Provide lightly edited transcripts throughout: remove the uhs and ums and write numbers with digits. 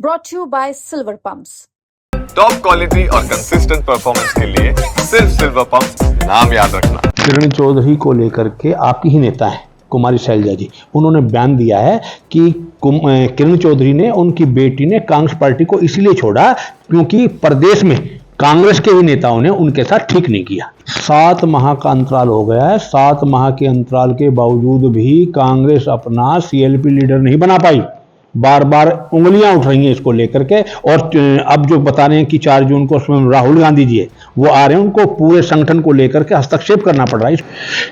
brought to you by Silver Pumps. Top quality और consistent performance के लिए सिर्फ सिल्वर पंप्स, नाम याद रखना। किरण चौधरी को लेकर के आपकी ही नेता है कुमारी शैलजा जी, उन्होंने बयान दिया है कि किरण चौधरी ने, उनकी बेटी ने कांग्रेस पार्टी को इसलिए छोड़ा क्योंकि प्रदेश में कांग्रेस के ही नेताओं ने उनके साथ ठीक नहीं किया। 7 माह का अंतराल हो गया है, 7 माह के अंतराल के बावजूद भी कांग्रेस अपना सीएलपी लीडर नहीं बना पाई। बार बार उंगलियां उठ रही हैं इसको लेकर के, और अब जो बता रहे हैं कि 4 जून को स्वयं राहुल गांधी जी है वो आ रहे हैं, उनको पूरे संगठन को लेकर के हस्तक्षेप करना पड़ रहा है।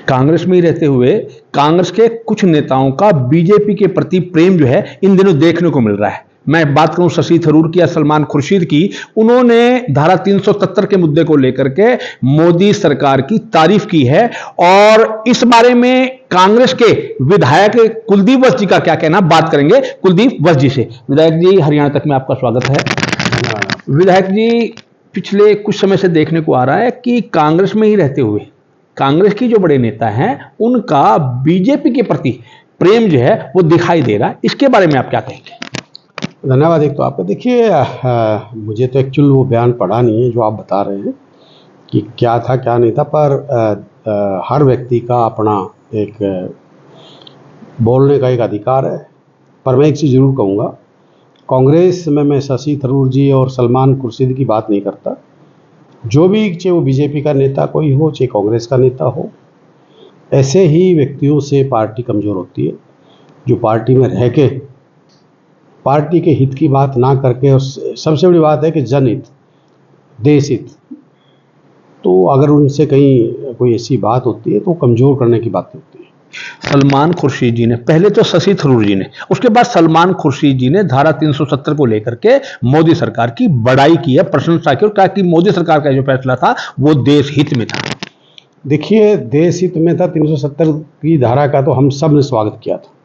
कांग्रेस में ही रहते हुए कांग्रेस के कुछ नेताओं का बीजेपी के प्रति प्रेम जो है इन दिनों देखने को मिल रहा है। मैं बात करूं शशि थरूर की या सलमान खुर्शीद की, उन्होंने धारा 370 के मुद्दे को लेकर के मोदी सरकार की तारीफ की है। और इस बारे में कांग्रेस के विधायक कुलदीप वत्स जी का क्या कहना, बात करेंगे कुलदीप वत्स जी से। विधायक जी, हरियाणा तक में आपका स्वागत है। विधायक जी, पिछले कुछ समय से देखने को आ रहा है कि कांग्रेस में ही रहते हुए कांग्रेस की जो बड़े नेता हैं उनका बीजेपी के प्रति प्रेम जो है वो दिखाई दे रहा है, इसके बारे में आप क्या कहेंगे? धन्यवाद। एक तो आपको देखिए, मुझे तो एक्चुअल वो बयान पढ़ा नहीं है जो आप बता रहे हैं कि क्या था क्या नहीं था, पर हर व्यक्ति का अपना एक बोलने का एक अधिकार है। पर मैं एक चीज़ ज़रूर कहूँगा, कांग्रेस में मैं शशि थरूर जी और सलमान खुर्शीद की बात नहीं करता। जो भी, चाहे वो बीजेपी का नेता कोई हो, चाहे कांग्रेस का नेता हो, ऐसे ही व्यक्तियों से पार्टी कमज़ोर होती है जो पार्टी में रह के पार्टी के हित की बात ना करके, और सबसे बड़ी बात है कि जनहित, देश हित, तो अगर उनसे कहीं कोई ऐसी बात होती है तो कमज़ोर करने की बात होती है। सलमान खुर्शीद जी ने, पहले तो शशि थरूर जी ने, उसके बाद सलमान खुर्शीद जी ने धारा 370 को लेकर के मोदी सरकार की बड़ाई की है, प्रशंसा की, और कहा कि मोदी सरकार का जो फैसला था वो देश हित में था। देखिए, देश हित में था। 370 की धारा का तो हम सब ने स्वागत किया था।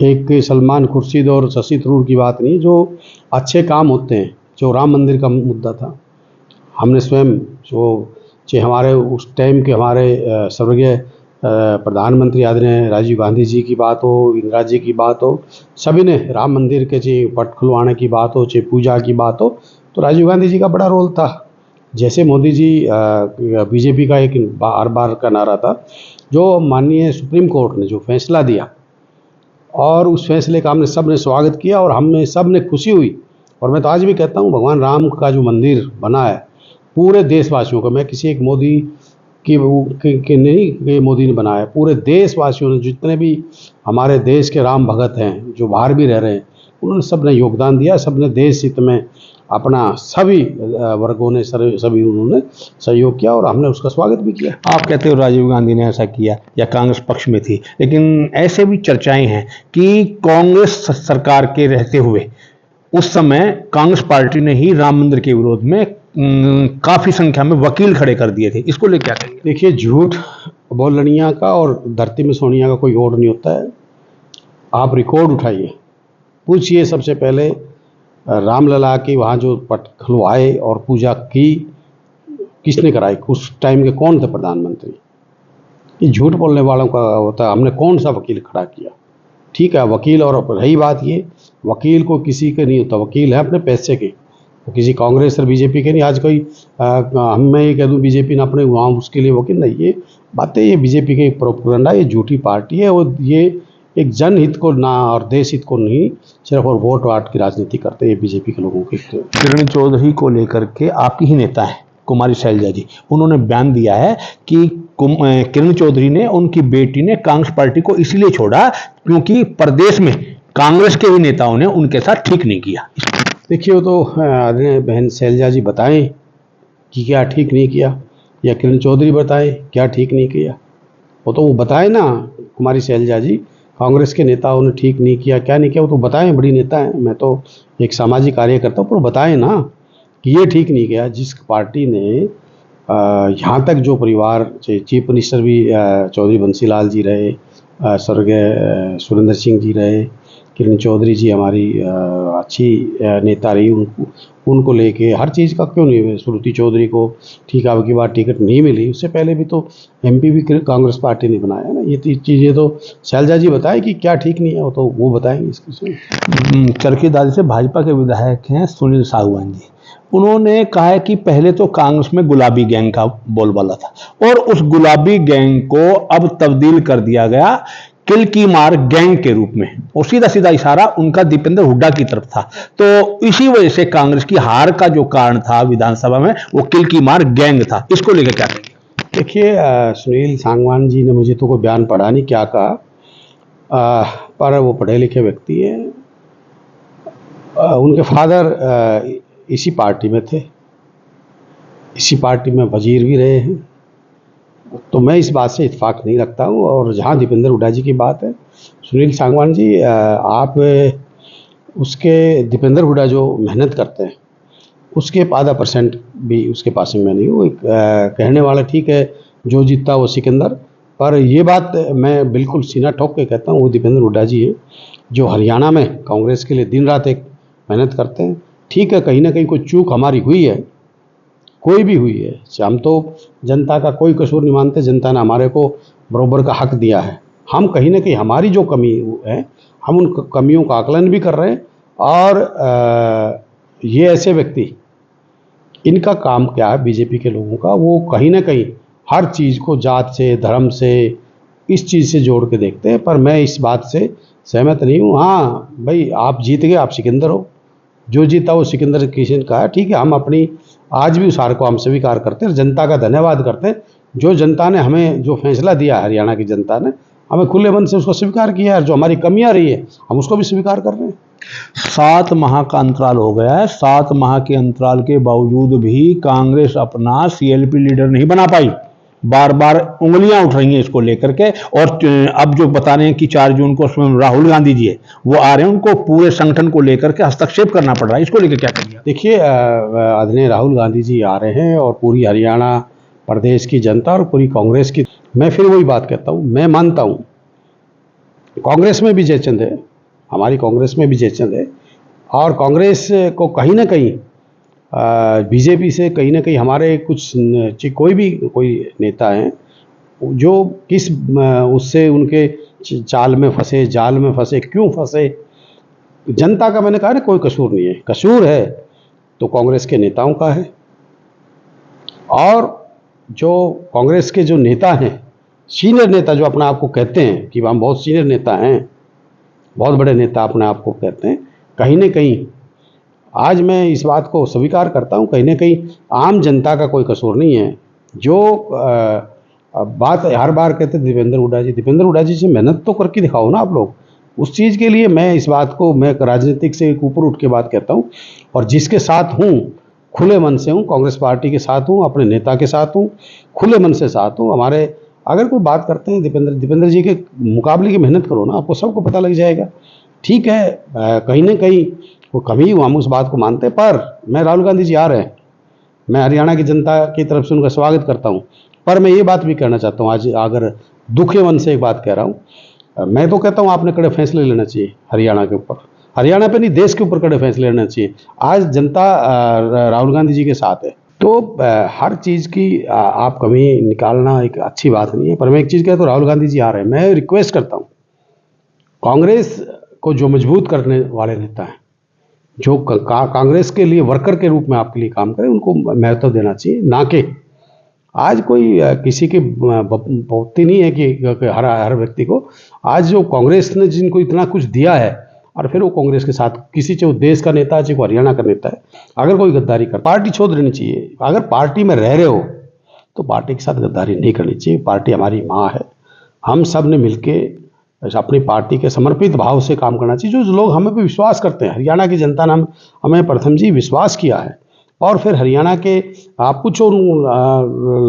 एक सलमान खुर्शीद और शशि थरूर की बात नहीं, जो अच्छे काम होते हैं, जो राम मंदिर का मुद्दा था, हमने स्वयं जो हमारे उस टाइम के हमारे स्वर्गीय प्रधानमंत्री आदरणीय राजीव गांधी जी की बात हो, इंदिरा जी की बात हो, सभी ने राम मंदिर के चाहे पट खुलवाने की बात हो, चाहे पूजा की बात हो, तो राजीव गांधी जी का बड़ा रोल था। जैसे मोदी जी, बीजेपी का एक बार बार का नारा था, जो माननीय सुप्रीम कोर्ट ने जो फैसला दिया, और उस फैसले का हमने सब ने स्वागत किया और हमें सब ने खुशी हुई। और मैं तो आज भी कहता हूँ, भगवान राम का जो मंदिर बना है, पूरे देशवासियों को, मैं किसी एक मोदी की नहीं, ये मोदी ने बनाया, पूरे देशवासियों ने, जितने भी हमारे देश के राम भगत हैं जो बाहर भी रह रहे हैं, उन्होंने सब ने योगदान दिया, सब ने देश हित में अपना, सभी वर्गों ने, सभी उन्होंने सहयोग किया और हमने उसका स्वागत भी किया। आप कहते हो राजीव गांधी ने ऐसा किया या कांग्रेस पक्ष में थी, लेकिन ऐसे भी चर्चाएं हैं कि कांग्रेस सरकार के रहते हुए उस समय कांग्रेस पार्टी ने ही राम मंदिर के विरोध में काफी संख्या में वकील खड़े कर दिए थे, इसको लेकर क्या कहेंगे? देखिए, झूठ बोलनिया का और धरती में सोनिया का कोई और नहीं होता है। आप रिकॉर्ड उठाइए, पूछिए सबसे पहले रामलला की वहाँ जो पट खुलवाए और पूजा की, किसने कराई? उस टाइम के कौन थे प्रधानमंत्री? ये झूठ बोलने वालों का होता है। हमने कौन सा वकील खड़ा किया? ठीक है, वकील, और रही बात ये, वकील को किसी के नहीं होता, वकील है अपने पैसे के, वो किसी कांग्रेस और बीजेपी के नहीं। आज कोई मैं ये कह दूँ बीजेपी ने अपने वहाँ उसके लिए वकील नहीं, ये बातें, ये बीजेपी के प्रोपेगेंडा, ये झूठी पार्टी है, और ये एक जनहित को ना और देश हित को नहीं, सिर्फ और वोट वाट की राजनीति करते हैं ये बीजेपी के लोगों के। किरण चौधरी को लेकर के आपकी ही नेता है कुमारी शैलजा जी, उन्होंने बयान दिया है कि किरण चौधरी ने, उनकी बेटी ने कांग्रेस पार्टी को इसलिए छोड़ा क्योंकि प्रदेश में कांग्रेस के ही नेताओं ने उनके साथ ठीक नहीं किया। देखिए, वो तो आदरणीय बहन शैलजा जी बताएं कि क्या ठीक नहीं किया, या किरण चौधरी बताएं क्या ठीक नहीं किया, वो बताएं ना। कुमारी शैलजा जी, कांग्रेस के नेताओं ने ठीक नहीं किया, क्या नहीं किया, वो तो बताएं, बड़ी नेता हैं। मैं तो एक सामाजिक कार्य करता हूँ, पर बताएं ना कि ये ठीक नहीं किया। जिस पार्टी ने यहाँ तक जो परिवार, चीफ मिनिस्टर भी चौधरी बंसीलाल जी रहे, स्वर्गीय सुरेंद्र सिंह जी रहे, किरण चौधरी जी हमारी अच्छी नेता रही, उनको लेके हर चीज़ का क्यों नहीं। श्रुति चौधरी को ठीक है, अब की बार टिकट नहीं मिली, उससे पहले भी तो एमपी भी कांग्रेस पार्टी ने बनाया ना। ये चीज़ें तो शैलजा जी बताए कि क्या ठीक नहीं है, वो तो वो बताएंगे इसके। चरखीदारी से भाजपा के विधायक हैं सुनील सागवान जी, उन्होंने कहा है कि पहले तो कांग्रेस में गुलाबी गैंग का बोलबाला था और उस गुलाबी गैंग को अब तब्दील कर दिया गया किल की मार गैंग के रूप में, और सीधा सीधा इशारा उनका दीपेंद्र हुड्डा की तरफ था। तो इसी वजह से कांग्रेस की हार का जो कारण था विधानसभा में वो किल की मार गैंग था। इसको लेकर क्या कहेंगे? देखिए, सुनील सांगवान जी ने मुझे तो कोई बयान पढ़ा नहीं क्या कहा, पर वो पढ़े लिखे व्यक्ति हैं। उनके फादर इसी पार्टी में थे, इसी पार्टी में वजीर भी रहे हैं, तो मैं इस बात से इत्फाक नहीं रखता हूँ। और जहाँ दीपेंद्र हुड्डा जी की बात है, सुनील सांगवान जी, आप उसके दीपेंद्र हुड्डा जो मेहनत करते हैं उसके आधा % भी उसके पास में नहीं हूँ। कहने वाला ठीक है, जो जीतता वो सिकंदर, पर ये बात मैं बिल्कुल सीना ठोक के कहता हूँ, वो दीपेंद्र हुड्डा जी है जो हरियाणा में कांग्रेस के लिए दिन रात एक मेहनत करते हैं। ठीक है, कहीं ना कहीं कोई चूक हमारी हुई है, कोई भी हुई है, हम तो जनता का कोई कसूर नहीं मानते, जनता ने हमारे को बराबर का हक दिया है। हम कहीं ना कहीं हमारी जो कमी है हम उन कमियों का आकलन भी कर रहे हैं। और ये ऐसे व्यक्ति, इनका काम क्या है बीजेपी के लोगों का, वो कहीं ना कहीं हर चीज़ को जात से, धर्म से, इस चीज़ से जोड़ के देखते हैं। पर मैं इस बात से सहमत नहीं हूँ। हाँ भाई, आप जीत गए, आप सिकंदर हो, जो जीता वो सिकंदर किशन का है, ठीक है। हम अपनी आज भी उस हार को हम स्वीकार करते हैं, जनता का धन्यवाद करते हैं। जो जनता ने हमें जो फैसला दिया, हरियाणा की जनता ने हमें खुले मन से उसको स्वीकार किया है। जो हमारी कमियां रही है हम उसको भी स्वीकार कर रहे हैं। 7 माह का अंतराल हो गया है, 7 माह के अंतराल के बावजूद भी कांग्रेस अपना सीएलपी लीडर नहीं बना पाई। बार बार उंगलियां उठ रही हैं इसको लेकर के, और अब जो बता रहे हैं कि 4 जून को स्वयं राहुल गांधी जी है वो आ रहे हैं, उनको पूरे संगठन को लेकर के हस्तक्षेप करना पड़ रहा है। इसको लेकर क्या करिए? देखिए, आदरणीय राहुल गांधी जी आ रहे हैं और पूरी हरियाणा प्रदेश की जनता और पूरी कांग्रेस की, मैं फिर वही बात कहता हूँ, मैं मानता हूँ कांग्रेस में भी जयचंद है, हमारी कांग्रेस में भी जयचंद है, और कांग्रेस को कहीं ना कहीं बीजेपी से कहीं ना कहीं हमारे कुछ कोई नेता हैं जो किस उससे उनके चाल में फंसे, जाल में फंसे, क्यों फंसे, जनता का मैंने कहा ना कोई कसूर नहीं है। कसूर है तो कांग्रेस के नेताओं का है। और जो कांग्रेस के जो नेता हैं, सीनियर नेता जो अपने आप को कहते हैं कि हम बहुत सीनियर नेता हैं, बहुत बड़े नेता अपने आप को कहते हैं, कहीं ना कहीं आज मैं इस बात को स्वीकार करता हूं, कहीं ना कहीं आम जनता का कोई कसूर नहीं है। जो बात हर बार कहते दीपेंद्र हुड्डा जी से मेहनत तो करके दिखाओ ना आप लोग। उस चीज़ के लिए मैं इस बात को, मैं राजनीतिक से ऊपर उठ के बात कहता हूं, और जिसके साथ हूं खुले मन से हूं, कांग्रेस पार्टी के साथ हूं, अपने नेता के साथ हूं, खुले मन से साथ हूं। हमारे अगर कोई बात करते हैं दीपेंद्र जी के मुकाबले की मेहनत करो ना, आपको सबको पता लग जाएगा। ठीक है, कहीं ना कहीं वो कमी हम उस बात को मानते हैं, पर मैं राहुल गांधी जी आ रहे हैं, मैं हरियाणा की जनता की तरफ से उनका स्वागत करता हूं। पर मैं ये बात भी कहना चाहता हूं, आज अगर दुखे मन से एक बात कह रहा हूं, मैं तो कहता हूं आपने कड़े फैसले लेना चाहिए हरियाणा के ऊपर, हरियाणा पे नहीं देश के ऊपर कड़े फैसले लेना चाहिए। आज जनता राहुल गांधी जी के साथ है, तो हर चीज़ की आप कमी निकालना एक अच्छी बात नहीं है। पर मैं एक चीज़ कहता हूँ, राहुल गांधी जी आ रहे हैं, मैं रिक्वेस्ट करता हूँ कांग्रेस को जो मजबूत करने वाले नेता हैं, जो कांग्रेस के लिए वर्कर के रूप में आपके लिए काम करें, उनको महत्व देना चाहिए। ना कि आज कोई किसी की भक्ति नहीं है कि हर व्यक्ति को, आज जो कांग्रेस ने जिनको इतना कुछ दिया है और फिर वो कांग्रेस के साथ किसी चाहे देश का नेता है चाहे हरियाणा का नेता है, अगर कोई गद्दारी कर, पार्टी छोड़ देनी चाहिए। अगर पार्टी में रह रहे हो तो पार्टी के साथ गद्दारी नहीं करनी चाहिए। पार्टी हमारी माँ है, हम सब ने मिलके अपनी पार्टी के समर्पित भाव से काम करना चाहिए। जो लोग हमें पे विश्वास करते हैं, हरियाणा की जनता ने हमें प्रथम जी विश्वास किया है, और फिर हरियाणा के आप पूछो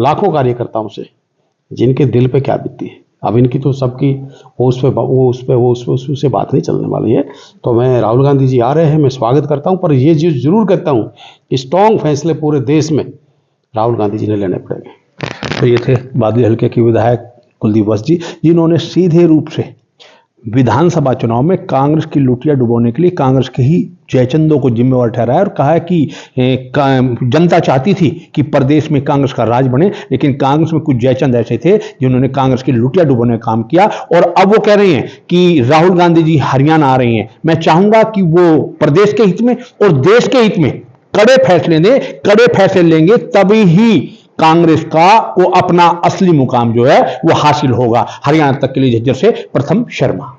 लाखों कार्यकर्ताओं से जिनके दिल पे क्या बीती है। अब इनकी तो सबकी उससे बात नहीं चलने वाली है। तो मैं राहुल गांधी जी आ रहे हैं, मैं स्वागत करता हूं, पर ये चीज़ जरूर कहता हूं कि स्ट्रॉन्ग फैसले पूरे देश में राहुल गांधी जी ने लेने पड़ेंगे। तो ये थे बादी हल्के के विधायक कुलदीप वत्स जी, जिन्होंने सीधे रूप से विधानसभा चुनाव में कांग्रेस की लुटिया डुबोने के लिए कांग्रेस के ही जयचंदों को जिम्मेवार ठहराया और कहा है कि जनता चाहती थी कि प्रदेश में कांग्रेस का राज बने, लेकिन कांग्रेस में कुछ जयचंद ऐसे थे जिन्होंने कांग्रेस की लुटिया डुबोने का काम किया। और अब वो कह रहे हैं कि राहुल गांधी जी हरियाणा आ रही हैं। मैं चाहूंगा कि वो प्रदेश के हित में और देश के हित में कड़े फैसले दें, कड़े फैसले लेंगे तभी ही कांग्रेस का वो अपना असली मुकाम जो है वो हासिल होगा। हरियाणा तक के लिए झज्जर से प्रथम शर्मा।